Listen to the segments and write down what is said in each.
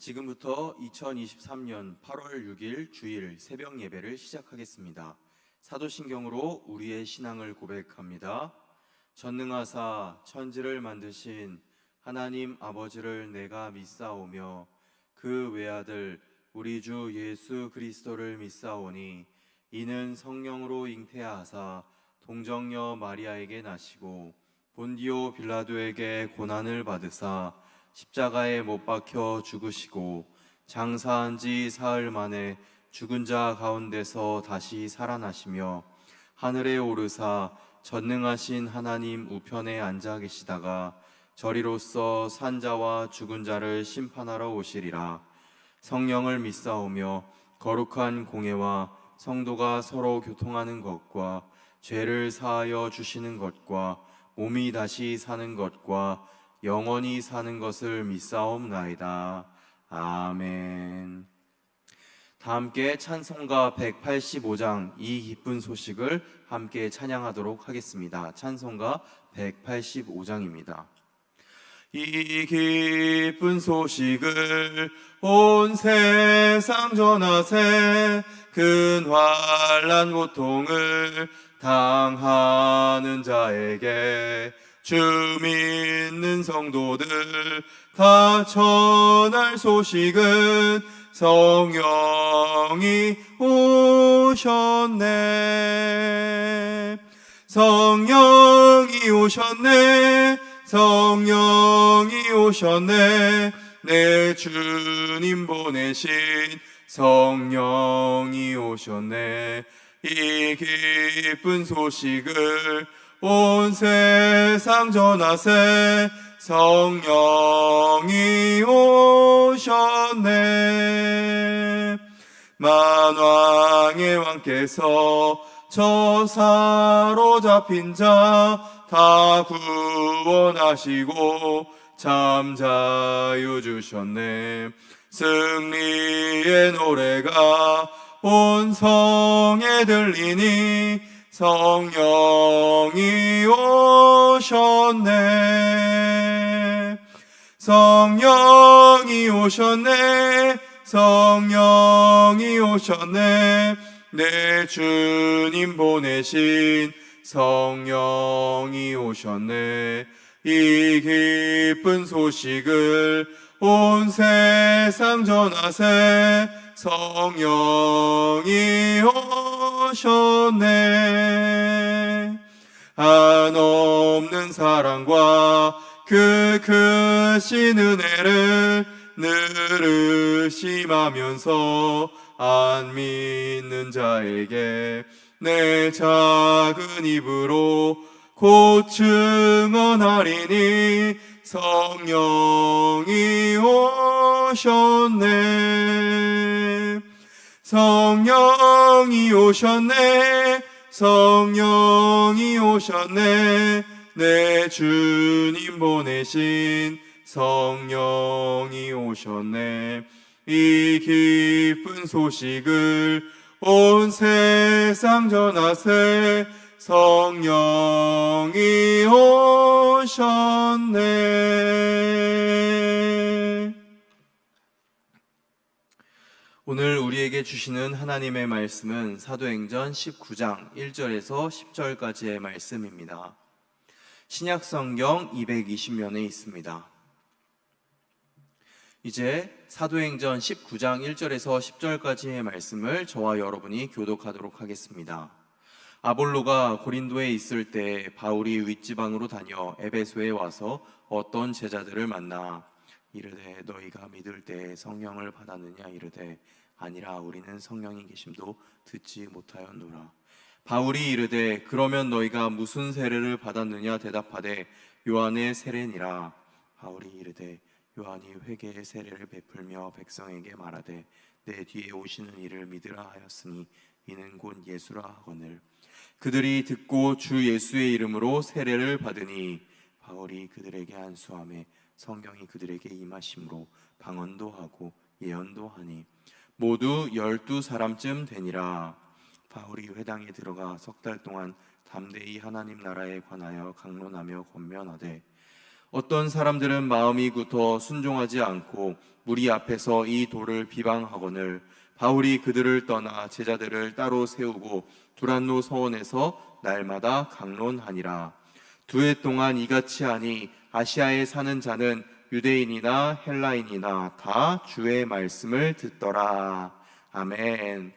지금부터 2023년 8월 6일 주일 새벽 예배를 시작하겠습니다. 사도신경으로 우리의 신앙을 고백합니다. 전능하사 천지를 만드신 하나님 아버지를 내가 믿사오며 그 외아들 우리 주 예수 그리스도를 믿사오니 이는 성령으로 잉태하사 동정녀 마리아에게 나시고 본디오 빌라도에게 고난을 받으사 십자가에 못 박혀 죽으시고 장사한 지 사흘 만에 죽은 자 가운데서 다시 살아나시며 하늘에 오르사 전능하신 하나님 우편에 앉아 계시다가 저리로서 산자와 죽은 자를 심판하러 오시리라. 성령을 믿사오며 거룩한 공회와 성도가 서로 교통하는 것과 죄를 사하여 주시는 것과 몸이 다시 사는 것과 영원히 사는 것을 믿사옵나이다. 아멘. 다 함께 찬송가 185장 이 기쁜 소식을 함께 찬양하도록 하겠습니다. 찬송가 185장입니다. 이 기쁜 소식을 온 세상 전하세 큰 환난 고통을 당하는 자에게 주 믿는 성도들 다 전할 소식은 성령이 오셨네. 성령이 오셨네. 성령이 오셨네. 내 주님 보내신 성령이 오셨네. 이 기쁜 소식을 온 세상 전하세 성령이 오셨네. 만왕의 왕께서 저 사로잡힌 자 다 구원하시고 참 자유 주셨네. 승리의 노래가 온 성에 들리니 성령이 오셨네. 성령이 오셨네. 성령이 오셨네. 내 주님 보내신 성령이 오셨네. 이 기쁜 소식을 온 세상 전하세 성령이 오셨네. 한없는 사랑과 그 크신 은혜를 늘 의심하면서 안 믿는 자에게 내 작은 입으로 곧 증언하리니 성령이 오셨네. 성령이 오셨네. 성령이 오셨네. 내 주님 보내신 성령이 오셨네. 이 기쁜 소식을 온 세상 전하세 성령이 오셨네. 오늘 우리에게 주시는 하나님의 말씀은 사도행전 19장 1절에서 10절까지의 말씀입니다. 신약성경 220면에 있습니다. 이제 사도행전 19장 1절에서 10절까지의 말씀을 저와 여러분이 교독하도록 하겠습니다. 아볼로가 고린도에 있을 때 바울이 윗지방으로 다녀 에베소에 와서 어떤 제자들을 만나 이르되 너희가 믿을 때 성령을 받았느냐 이르되 아니라 우리는 성령이 계심도 듣지 못하였노라. 바울이 이르되 그러면 너희가 무슨 세례를 받았느냐 대답하되 요한의 세례니라. 바울이 이르되 요한이 회개의 세례를 베풀며 백성에게 말하되 내 뒤에 오시는 이를 믿으라 하였으니 이는 곧 예수라 하거늘. 그들이 듣고 주 예수의 이름으로 세례를 받으니 바울이 그들에게 안수하매 성령이 그들에게 임하심으로 방언도 하고 예언도 하니 모두 12사람쯤 되니라. 바울이 회당에 들어가 석 달 동안 담대히 하나님 나라에 관하여 강론하며 권면하되 어떤 사람들은 마음이 굳어 순종하지 않고 무리 앞에서 이 돌을 비방하거늘 바울이 그들을 떠나 제자들을 따로 세우고 두란노 서원에서 날마다 강론하니라. 2해 동안 이같이 하니 아시아에 사는 자는 유대인이나 헬라인이나 다 주의 말씀을 듣더라. 아멘.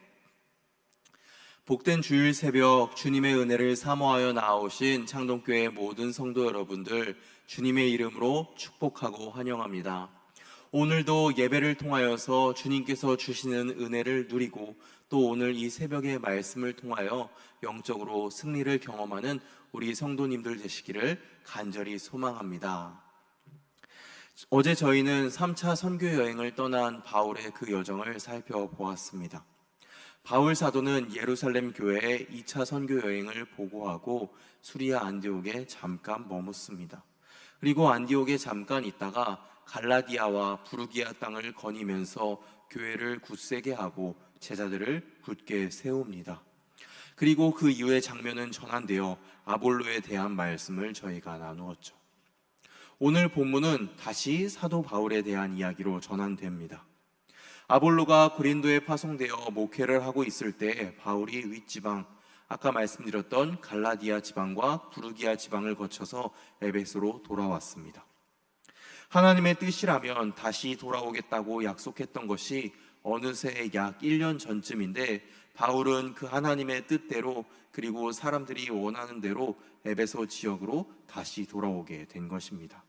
복된 주일 새벽 주님의 은혜를 사모하여 나오신 창동교회 모든 성도 여러분들 주님의 이름으로 축복하고 환영합니다. 오늘도 예배를 통하여서 주님께서 주시는 은혜를 누리고 또 오늘 이 새벽의 말씀을 통하여 영적으로 승리를 경험하는 우리 성도님들 되시기를 간절히 소망합니다. 어제 저희는 3차 선교 여행을 떠난 바울의 그 여정을 살펴보았습니다. 바울 사도는 예루살렘 교회에 2차 선교 여행을 보고하고 수리아 안디옥에 잠깐 머mus습니다. 그리고 안디옥에 잠깐 있다가 갈라디아와 부르기아 땅을 거니면서 교회를 굳세게 하고 제자들을 굳게 세웁니다. 그리고 그 이후의 장면은 전환되어 아볼로에 대한 말씀을 저희가 나누었죠. 오늘 본문은 다시 사도 바울에 대한 이야기로 전환됩니다. 아볼로가 고린도에 파송되어 목회를 하고 있을 때 바울이 윗지방, 아까 말씀드렸던 갈라디아 지방과 부르기아 지방을 거쳐서 에베소로 돌아왔습니다. 하나님의 뜻이라면 다시 돌아오겠다고 약속했던 것이 어느새 약 1년 전쯤인데 바울은 그 하나님의 뜻대로 그리고 사람들이 원하는 대로 에베소 지역으로 다시 돌아오게 된 것입니다.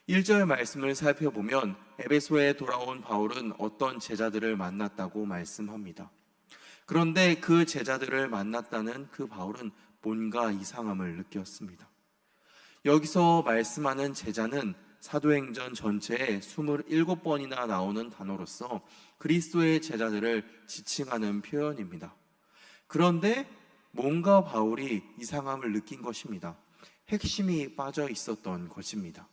1절 말씀을 살펴보면 에베소에 돌아온 바울은 어떤 제자들을 만났다고 말씀합니다. 그런데 그 제자들을 만났다는 그 바울은 뭔가 이상함을 느꼈습니다. 여기서 말씀하는 제자는 사도행전 전체에 27번이나 나오는 단어로서 그리스도의 제자들을 지칭하는 표현입니다. 그런데 뭔가 바울이 이상함을 느낀 것입니다. 핵심이 빠져 있었던 것입니다.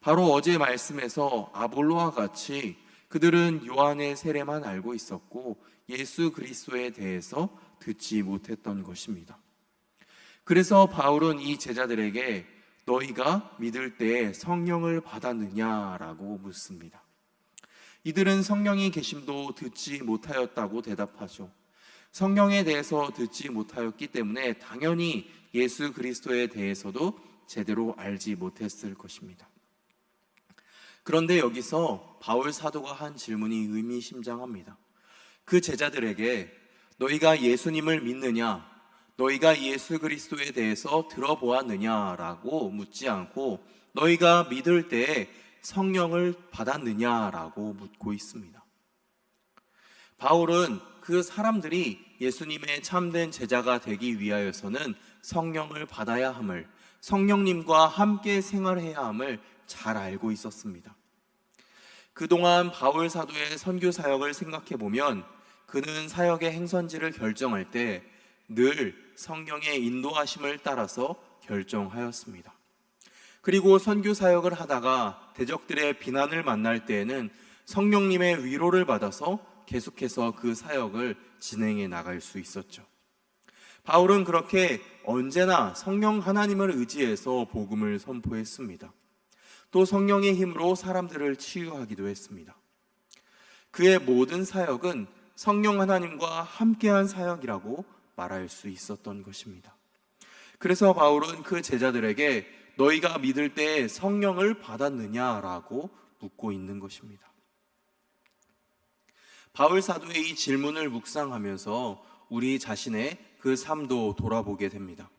바로 어제 말씀에서 아볼로와 같이 그들은 요한의 세례만 알고 있었고 예수 그리스도에 대해서 듣지 못했던 것입니다. 그래서 바울은 이 제자들에게 너희가 믿을 때 성령을 받았느냐라고 묻습니다. 이들은 성령이 계심도 듣지 못하였다고 대답하죠. 성령에 대해서 듣지 못하였기 때문에 당연히 예수 그리스도에 대해서도 제대로 알지 못했을 것입니다. 그런데 여기서 바울 사도가 한 질문이 의미심장합니다. 그 제자들에게 너희가 예수님을 믿느냐, 너희가 예수 그리스도에 대해서 들어보았느냐라고 묻지 않고 너희가 믿을 때에 성령을 받았느냐라고 묻고 있습니다. 바울은 그 사람들이 예수님의 참된 제자가 되기 위하여서는 성령을 받아야 함을, 성령님과 함께 생활해야 함을 잘 알고 있었습니다. 그동안 바울 사도의 선교 사역을 생각해 보면 그는 사역의 행선지를 결정할 때 늘 성령의 인도하심을 따라서 결정하였습니다. 그리고 선교 사역을 하다가 대적들의 비난을 만날 때에는 성령님의 위로를 받아서 계속해서 그 사역을 진행해 나갈 수 있었죠. 바울은 그렇게 언제나 성령 하나님을 의지해서 복음을 선포했습니다. 또 성령의 힘으로 사람들을 치유하기도 했습니다. 그의 모든 사역은 성령 하나님과 함께한 사역이라고 말할 수 있었던 것입니다. 그래서 바울은 그 제자들에게 너희가 믿을 때 성령을 받았느냐라고 묻고 있는 것입니다. 바울 사도의 이 질문을 묵상하면서 우리 자신의 그 삶도 돌아보게 됩니다.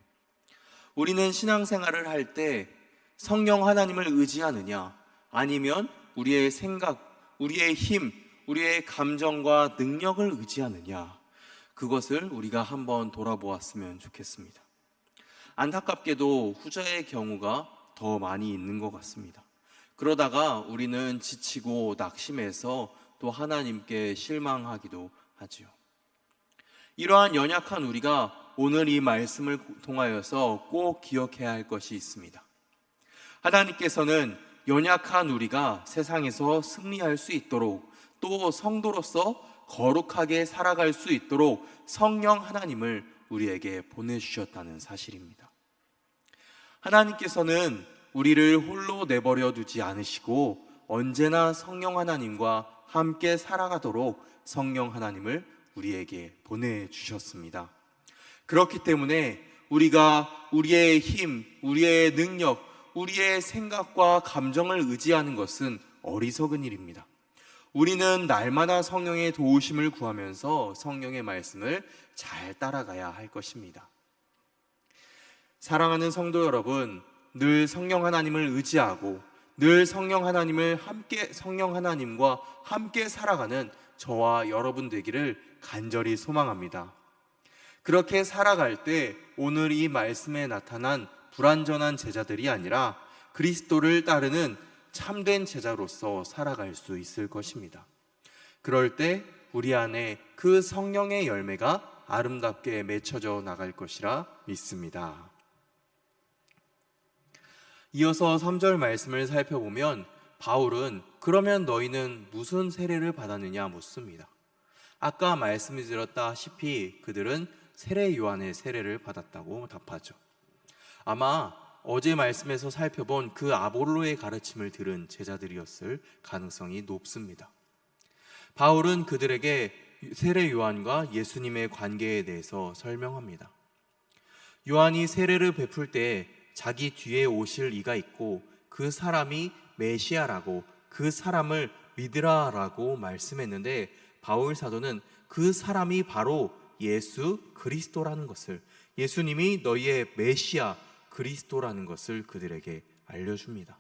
우리는 신앙생활을 할 때 성령 하나님을 의지하느냐, 아니면 우리의 생각, 우리의 힘, 우리의 감정과 능력을 의지하느냐, 그것을 우리가 한번 돌아보았으면 좋겠습니다. 안타깝게도 후자의 경우가 더 많이 있는 것 같습니다. 그러다가 우리는 지치고 낙심해서 또 하나님께 실망하기도 하지요. 이러한 연약한 우리가 오늘 이 말씀을 통하여서 꼭 기억해야 할 것이 있습니다. 하나님께서는 연약한 우리가 세상에서 승리할 수 있도록 또 성도로서 거룩하게 살아갈 수 있도록 성령 하나님을 우리에게 보내주셨다는 사실입니다. 하나님께서는 우리를 홀로 내버려 두지 않으시고 언제나 성령 하나님과 함께 살아가도록 성령 하나님을 우리에게 보내주셨습니다. 그렇기 때문에 우리가 우리의 힘, 우리의 능력, 우리의 생각과 감정을 의지하는 것은 어리석은 일입니다. 우리는 날마다 성령의 도우심을 구하면서 성령의 말씀을 잘 따라가야 할 것입니다. 사랑하는 성도 여러분, 늘 성령 하나님을 의지하고 늘 성령 하나님과 함께 살아가는 저와 여러분 되기를 간절히 소망합니다. 그렇게 살아갈 때 오늘 이 말씀에 나타난 불완전한 제자들이 아니라 그리스도를 따르는 참된 제자로서 살아갈 수 있을 것입니다. 그럴 때 우리 안에 그 성령의 열매가 아름답게 맺혀져 나갈 것이라 믿습니다. 이어서 3절 말씀을 살펴보면 바울은 그러면 너희는 무슨 세례를 받았느냐 묻습니다. 아까 말씀드렸다시피 그들은 세례 요한의 세례를 받았다고 답하죠. 아마 어제 말씀에서 살펴본 그 아볼로의 가르침을 들은 제자들이었을 가능성이 높습니다. 바울은 그들에게 세례 요한과 예수님의 관계에 대해서 설명합니다. 요한이 세례를 베풀 때 자기 뒤에 오실 이가 있고 그 사람이 메시아라고 그 사람을 믿으라라고 말씀했는데 바울 사도는 그 사람이 바로 예수 그리스도라는 것을, 예수님이 너희의 메시아 그리스도라는 것을 그들에게 알려줍니다.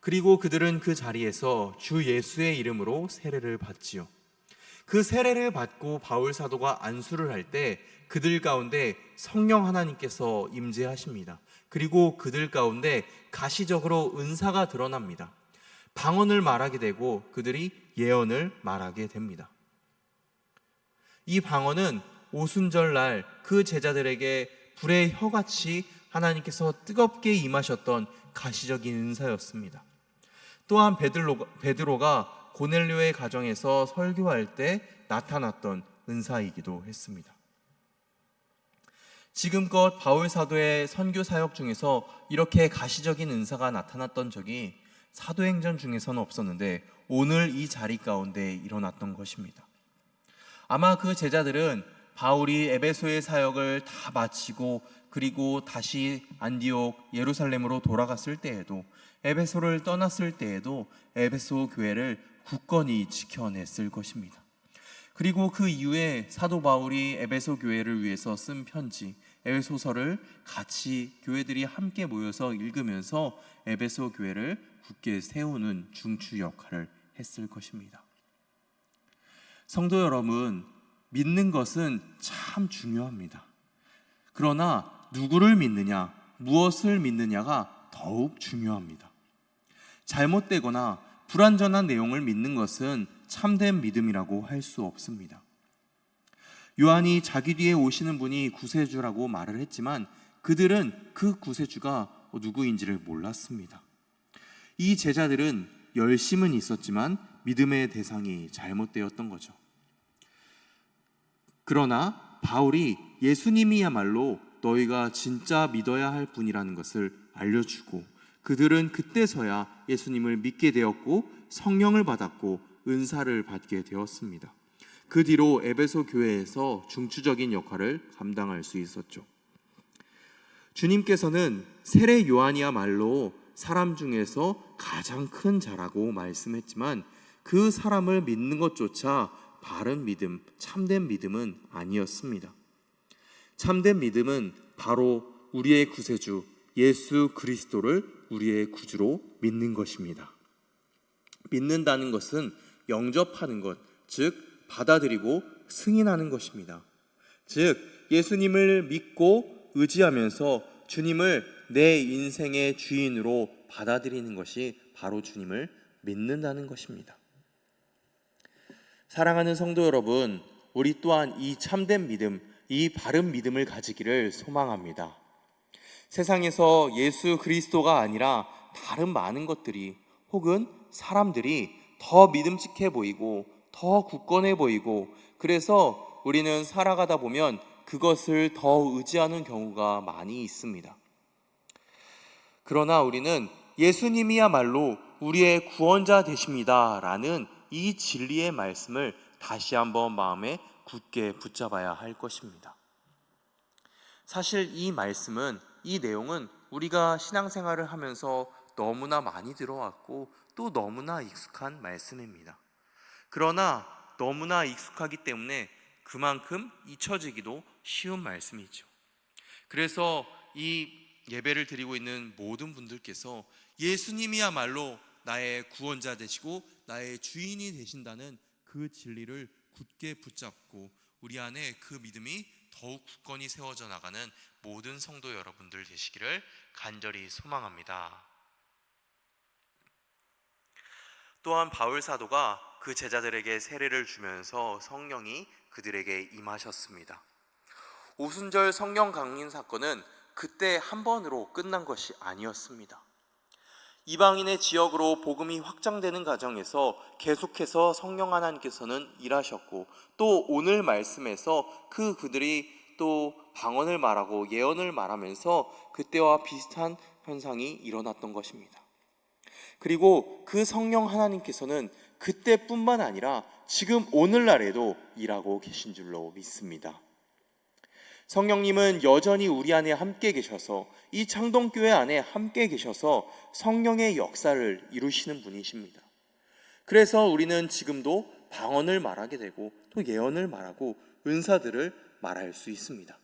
그리고 그들은 그 자리에서 주 예수의 이름으로 세례를 받지요. 그 세례를 받고 바울 사도가 안수를 할 때 그들 가운데 성령 하나님께서 임재하십니다. 그리고 그들 가운데 가시적으로 은사가 드러납니다. 방언을 말하게 되고 그들이 예언을 말하게 됩니다. 이 방언은 오순절날 그 제자들에게 불의 혀같이 하나님께서 뜨겁게 임하셨던 가시적인 은사였습니다. 또한 베드로가 고넬료의 가정에서 설교할 때 나타났던 은사이기도 했습니다. 지금껏 바울 사도의 선교 사역 중에서 이렇게 가시적인 은사가 나타났던 적이 사도행전 중에서는 없었는데 오늘 이 자리 가운데 일어났던 것입니다. 아마 그 제자들은 바울이 에베소의 사역을 다 마치고 그리고 다시 안디옥 예루살렘으로 돌아갔을 때에도 에베소를 떠났을 때에도 에베소 교회를 굳건히 지켜냈을 것입니다. 그리고 그 이후에 사도 바울이 에베소 교회를 위해서 쓴 편지, 에베소서를 같이 교회들이 함께 모여서 읽으면서 에베소 교회를 굳게 세우는 중추 역할을 했을 것입니다. 성도 여러분, 믿는 것은 참 중요합니다. 그러나 누구를 믿느냐, 무엇을 믿느냐가 더욱 중요합니다. 잘못되거나 불완전한 내용을 믿는 것은 참된 믿음이라고 할 수 없습니다. 요한이 자기 뒤에 오시는 분이 구세주라고 말을 했지만 그들은 그 구세주가 누구인지를 몰랐습니다. 이 제자들은 열심은 있었지만 믿음의 대상이 잘못되었던 거죠. 그러나 바울이 예수님이야말로 너희가 진짜 믿어야 할 분이라는 것을 알려주고 그들은 그때서야 예수님을 믿게 되었고 성령을 받았고 은사를 받게 되었습니다. 그 뒤로 에베소 교회에서 중추적인 역할을 감당할 수 있었죠. 주님께서는 세례 요한이야말로 사람 중에서 가장 큰 자라고 말씀했지만 그 사람을 믿는 것조차 바른 믿음, 참된 믿음은 아니었습니다. 참된 믿음은 바로 우리의 구세주 예수 그리스도를 우리의 구주로 믿는 것입니다. 믿는다는 것은 영접하는 것, 즉 받아들이고 승인하는 것입니다. 즉 예수님을 믿고 의지하면서 주님을 내 인생의 주인으로 받아들이는 것이 바로 주님을 믿는다는 것입니다. 사랑하는 성도 여러분, 우리 또한 이 참된 믿음, 이 바른 믿음을 가지기를 소망합니다. 세상에서 예수 그리스도가 아니라 다른 많은 것들이 혹은 사람들이 더 믿음직해 보이고 더 굳건해 보이고 그래서 우리는 살아가다 보면 그것을 더 의지하는 경우가 많이 있습니다. 그러나 우리는 예수님이야말로 우리의 구원자 되십니다 라는 이 진리의 말씀을 다시 한번 마음에 굳게 붙잡아야 할 것입니다. 사실 이 말씀은, 이 내용은 우리가 신앙생활을 하면서 너무나 많이 들어왔고 또 너무나 익숙한 말씀입니다. 그러나 너무나 익숙하기 때문에 그만큼 잊혀지기도 쉬운 말씀이죠. 그래서 이 예배를 드리고 있는 모든 분들께서 예수님이야말로 나의 구원자 되시고 나의 주인이 되신다는 그 진리를 굳게 붙잡고 우리 안에 그 믿음이 더욱 굳건히 세워져 나가는 모든 성도 여러분들 되시기를 간절히 소망합니다. 또한 바울 사도가 그 제자들에게 세례를 주면서 성령이 그들에게 임하셨습니다. 오순절 성령 강림 사건은 그때 한 번으로 끝난 것이 아니었습니다. 이방인의 지역으로 복음이 확장되는 과정에서 계속해서 성령 하나님께서는 일하셨고, 또 오늘 말씀에서 그들이 또 방언을 말하고 예언을 말하면서 그때와 비슷한 현상이 일어났던 것입니다. 그리고 그 성령 하나님께서는 그때뿐만 아니라 지금 오늘날에도 일하고 계신 줄로 믿습니다. 성령님은 여전히 우리 안에 함께 계셔서, 이 창동교회 안에 함께 계셔서 성령의 역사를 이루시는 분이십니다. 그래서 우리는 지금도 방언을 말하게 되고 또 예언을 말하고 은사들을 말할 수 있습니다.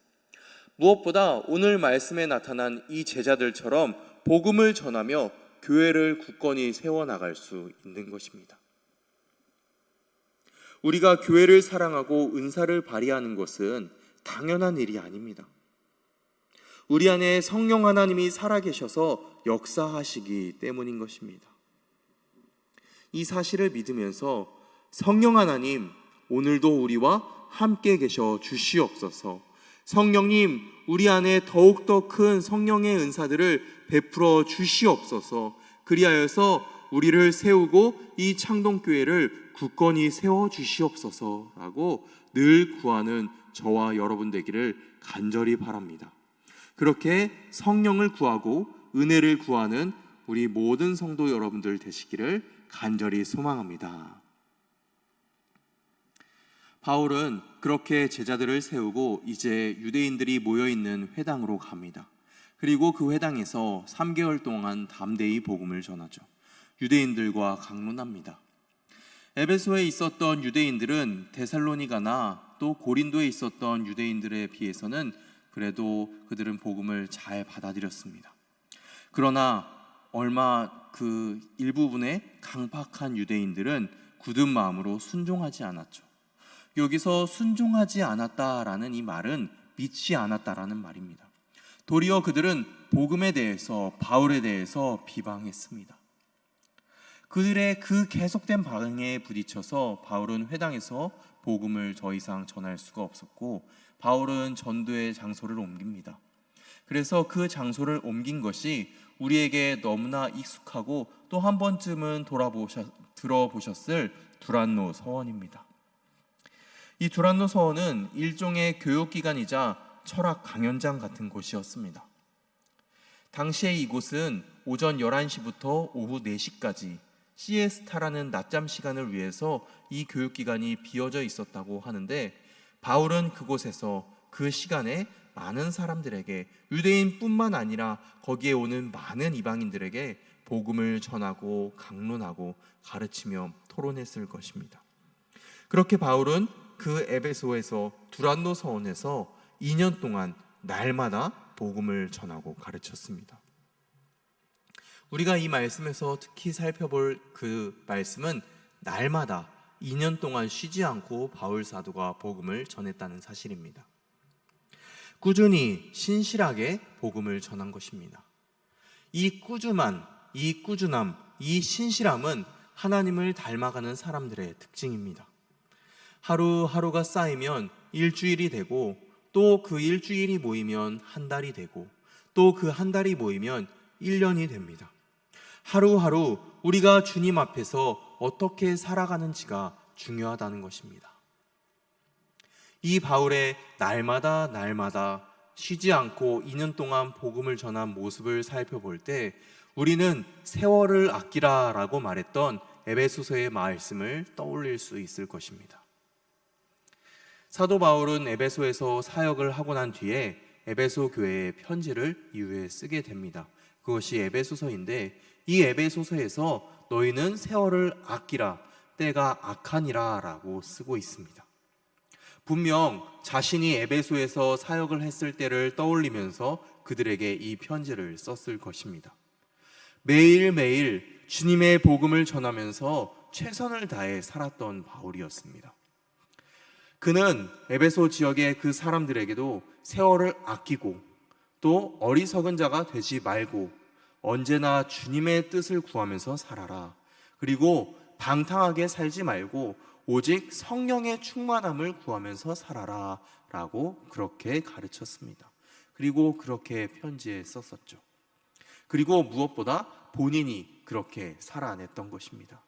무엇보다 오늘 말씀에 나타난 이 제자들처럼 복음을 전하며 교회를 굳건히 세워나갈 수 있는 것입니다. 우리가 교회를 사랑하고 은사를 발휘하는 것은 당연한 일이 아닙니다. 우리 안에 성령 하나님이 살아계셔서 역사하시기 때문인 것입니다. 이 사실을 믿으면서 성령 하나님, 오늘도 우리와 함께 계셔 주시옵소서. 성령님, 우리 안에 더욱더 큰 성령의 은사들을 베풀어 주시옵소서. 그리하여서 우리를 세우고 이 창동교회를 굳건히 세워 주시옵소서라고 늘 구하는 저와 여러분 되기를 간절히 바랍니다. 그렇게 성령을 구하고 은혜를 구하는 우리 모든 성도 여러분들 되시기를 간절히 소망합니다. 바울은 그렇게 제자들을 세우고 이제 유대인들이 모여있는 회당으로 갑니다. 그리고 그 회당에서 3개월 동안 담대히 복음을 전하죠. 유대인들과 강론합니다. 에베소에 있었던 유대인들은 데살로니가나 또 고린도에 있었던 유대인들에 비해서는 그래도 그들은 복음을 잘 받아들였습니다. 그러나 얼마 그 일부분의 강팍한 유대인들은 굳은 마음으로 순종하지 않았죠. 여기서 순종하지 않았다라는 이 말은 믿지 않았다라는 말입니다. 도리어 그들은 복음에 대해서, 바울에 대해서 비방했습니다. 그들의 그 계속된 반응에 부딪혀서 바울은 회당에서 복음을 더 이상 전할 수가 없었고, 바울은 전도의 장소를 옮깁니다. 그래서 그 장소를 옮긴 것이 우리에게 너무나 익숙하고 또 한 번쯤은 들어보셨을 두란노 서원입니다. 이 두란노 서원은 일종의 교육기관이자 철학 강연장 같은 곳이었습니다. 당시에 이곳은 오전 11시부터 오후 4시까지 시에스타라는 낮잠 시간을 위해서 이 교육기관이 비어져 있었다고 하는데, 바울은 그곳에서 그 시간에 많은 사람들에게, 유대인뿐만 아니라 거기에 오는 많은 이방인들에게 복음을 전하고 강론하고 가르치며 토론했을 것입니다. 그렇게 바울은 그 에베소에서 두란노 서원에서 2년 동안 날마다 복음을 전하고 가르쳤습니다. 우리가 이 말씀에서 특히 살펴볼 그 말씀은 날마다 2년 동안 쉬지 않고 바울 사도가 복음을 전했다는 사실입니다. 꾸준히 신실하게 복음을 전한 것입니다. 이 꾸준함, 이 신실함은 하나님을 닮아가는 사람들의 특징입니다. 하루하루가 쌓이면 일주일이 되고, 또 그 일주일이 모이면 한 달이 되고, 또 그 한 달이 모이면 1년이 됩니다. 하루하루 우리가 주님 앞에서 어떻게 살아가는지가 중요하다는 것입니다. 이 바울의 날마다 쉬지 않고 2년 동안 복음을 전한 모습을 살펴볼 때 우리는 세월을 아끼라라고 말했던 에베소서의 말씀을 떠올릴 수 있을 것입니다. 사도 바울은 에베소에서 사역을 하고 난 뒤에 에베소 교회에 편지를 이후에 쓰게 됩니다. 그것이 에베소서인데 이 에베소서에서 너희는 세월을 아끼라, 때가 악하니라 라고 쓰고 있습니다. 분명 자신이 에베소에서 사역을 했을 때를 떠올리면서 그들에게 이 편지를 썼을 것입니다. 매일매일 주님의 복음을 전하면서 최선을 다해 살았던 바울이었습니다. 그는 에베소 지역의 그 사람들에게도 세월을 아끼고 또 어리석은 자가 되지 말고 언제나 주님의 뜻을 구하면서 살아라. 그리고 방탕하게 살지 말고 오직 성령의 충만함을 구하면서 살아라 라고 그렇게 가르쳤습니다. 그리고 그렇게 편지에 썼었죠. 그리고 무엇보다 본인이 그렇게 살아냈던 것입니다.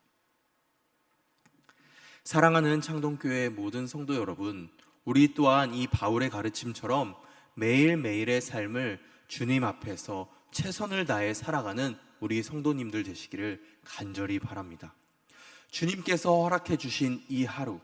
사랑하는 창동교회 모든 성도 여러분, 우리 또한 이 바울의 가르침처럼 매일매일의 삶을 주님 앞에서 최선을 다해 살아가는 우리 성도님들 되시기를 간절히 바랍니다. 주님께서 허락해 주신 이 하루,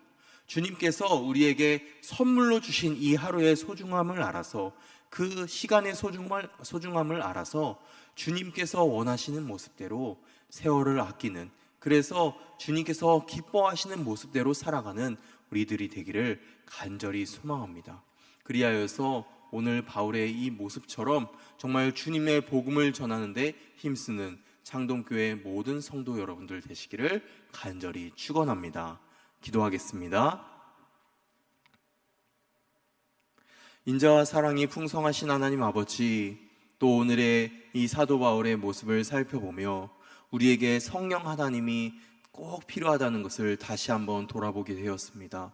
주님께서 우리에게 선물로 주신 이 하루의 소중함을 알아서 그 시간의 소중함을 알아서 주님께서 원하시는 모습대로 세월을 아끼는, 그래서 주님께서 기뻐하시는 모습대로 살아가는 우리들이 되기를 간절히 소망합니다. 그리하여서 오늘 바울의 이 모습처럼 정말 주님의 복음을 전하는데 힘쓰는 창동교회 모든 성도 여러분들 되시기를 간절히 축원합니다. 기도하겠습니다. 인자와 사랑이 풍성하신 하나님 아버지, 또 오늘의 이 사도 바울의 모습을 살펴보며 우리에게 성령 하나님이 꼭 필요하다는 것을 다시 한번 돌아보게 되었습니다.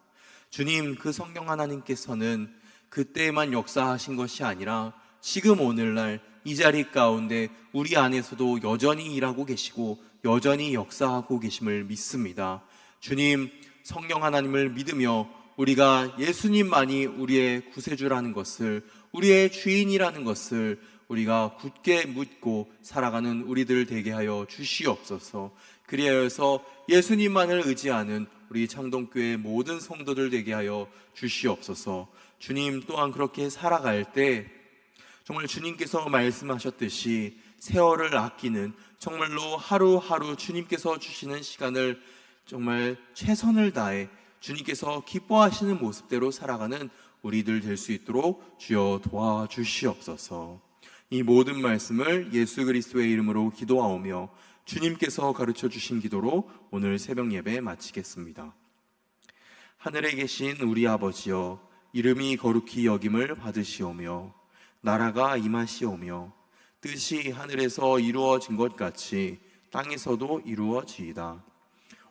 주님, 그 성령 하나님께서는 그때만 역사하신 것이 아니라 지금 오늘날 이 자리 가운데 우리 안에서도 여전히 일하고 계시고 여전히 역사하고 계심을 믿습니다. 주님, 성령 하나님을 믿으며 우리가 예수님만이 우리의 구세주라는 것을, 우리의 주인이라는 것을 우리가 굳게 묻고 살아가는 우리들 되게 하여 주시옵소서. 그리하여서 예수님만을 의지하는 우리 창동교회 모든 성도들 되게 하여 주시옵소서. 주님, 또한 그렇게 살아갈 때 정말 주님께서 말씀하셨듯이 세월을 아끼는, 정말로 하루하루 주님께서 주시는 시간을 정말 최선을 다해 주님께서 기뻐하시는 모습대로 살아가는 우리들 될 수 있도록 주여 도와주시옵소서. 이 모든 말씀을 예수 그리스도의 이름으로 기도하오며 주님께서 가르쳐 주신 기도로 오늘 새벽 예배 마치겠습니다. 하늘에 계신 우리 아버지여, 이름이 거룩히 여김을 받으시오며 나라가 임하시오며 뜻이 하늘에서 이루어진 것 같이 땅에서도 이루어지이다.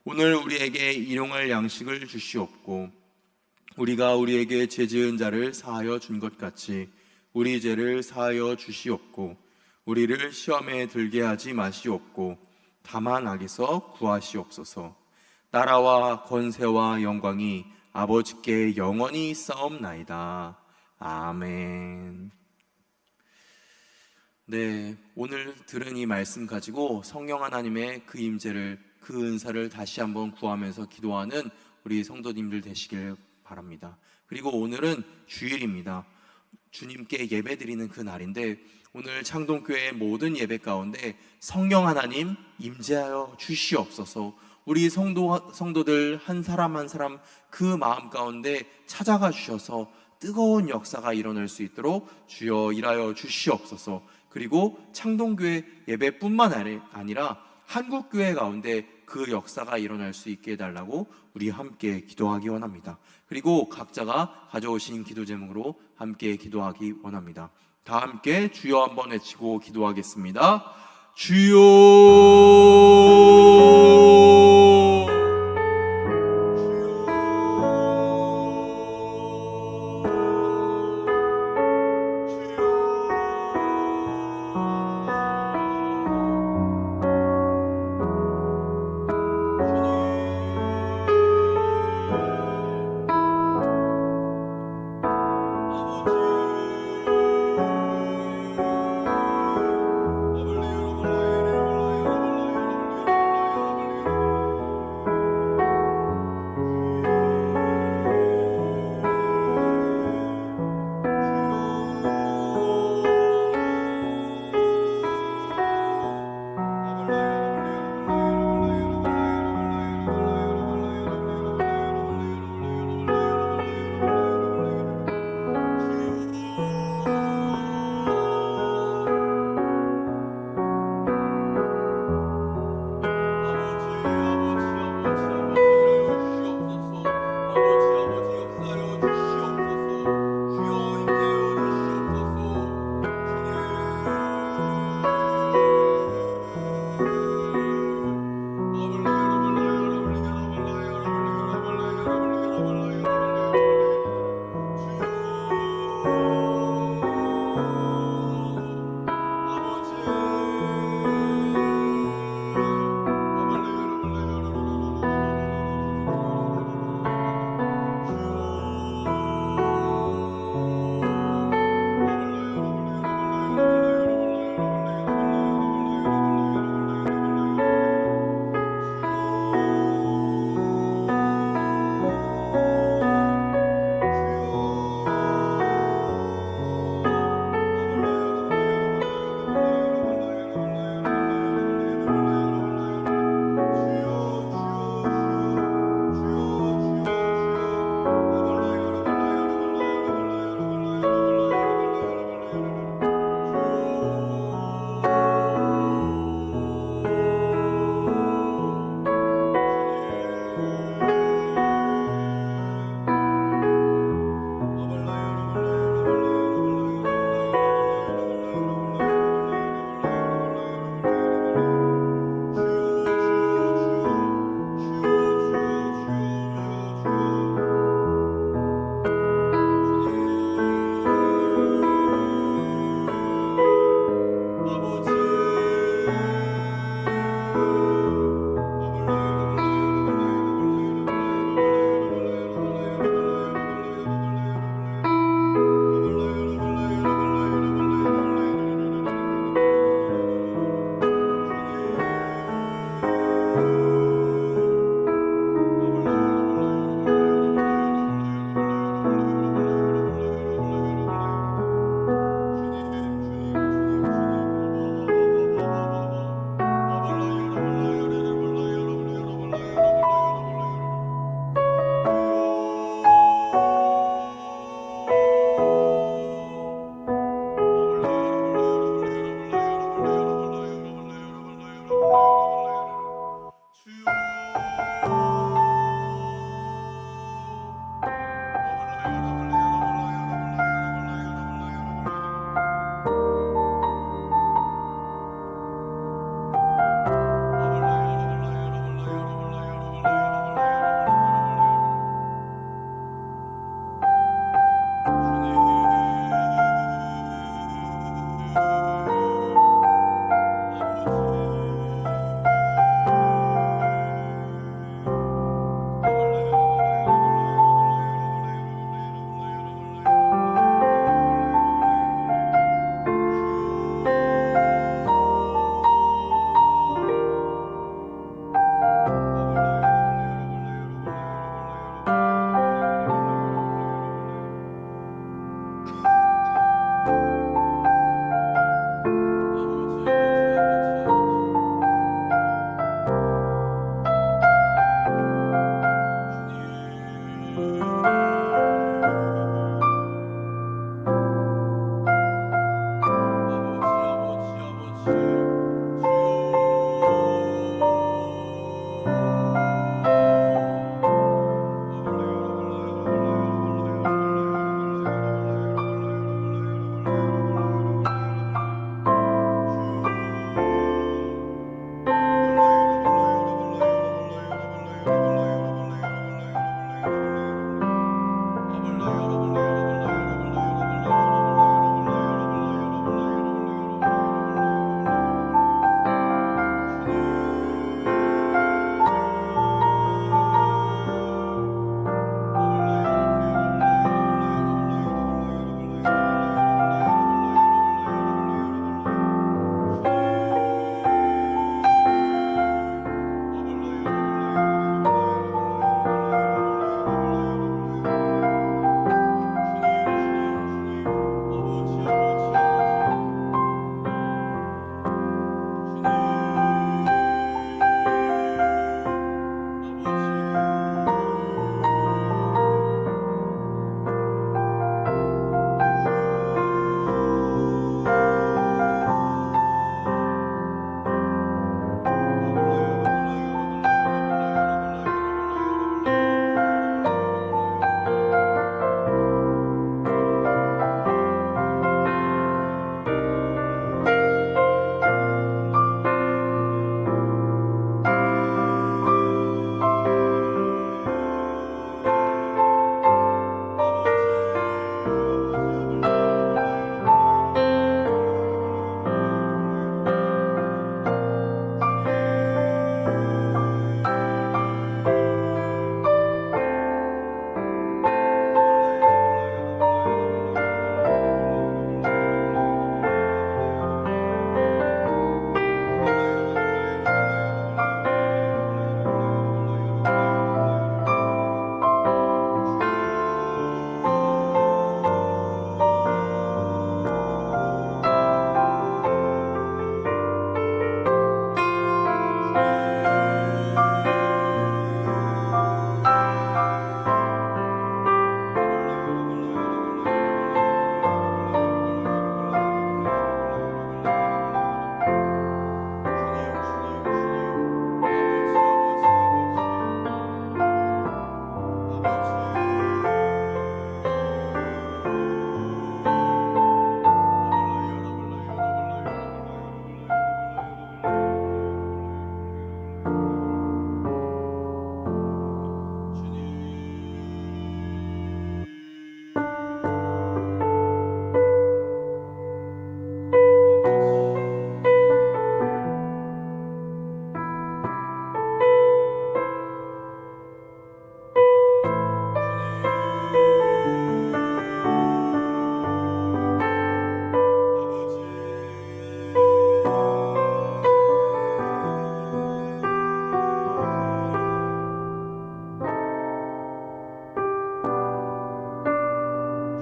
오늘 우리에게 일용할 양식을 주시옵고 우리가 우리에게 죄 지은 자를 사하여 준 것 같이 우리 죄를 사하여 주시옵고 우리를 시험에 들게 하지 마시옵고 다만 악에서 구하시옵소서. 나라와 권세와 영광이 아버지께 영원히 있사옵나이다. 아멘. 네, 오늘 들은 이 말씀 가지고 성령 하나님의 그 임재를, 그 은사를 다시 한번 구하면서 기도하는 우리 성도님들 되시길 바랍니다. 그리고 오늘은 주일입니다. 주님께 예배드리는 그 날인데 오늘 창동교회의 모든 예배 가운데 성령 하나님 임재하여 주시옵소서. 우리 성도들 한 사람 한 사람 그 마음 가운데 찾아가 주셔서 뜨거운 역사가 일어날 수 있도록 주여 일하여 주시옵소서. 그리고 창동교회 예배뿐만 아니라 한국교회 가운데 그 역사가 일어날 수 있게 해달라고 우리 함께 기도하기 원합니다. 그리고 각자가 가져오신 기도 제목으로 함께 기도하기 원합니다. 다 함께 주여 한번 외치고 기도하겠습니다. 주여.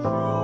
주여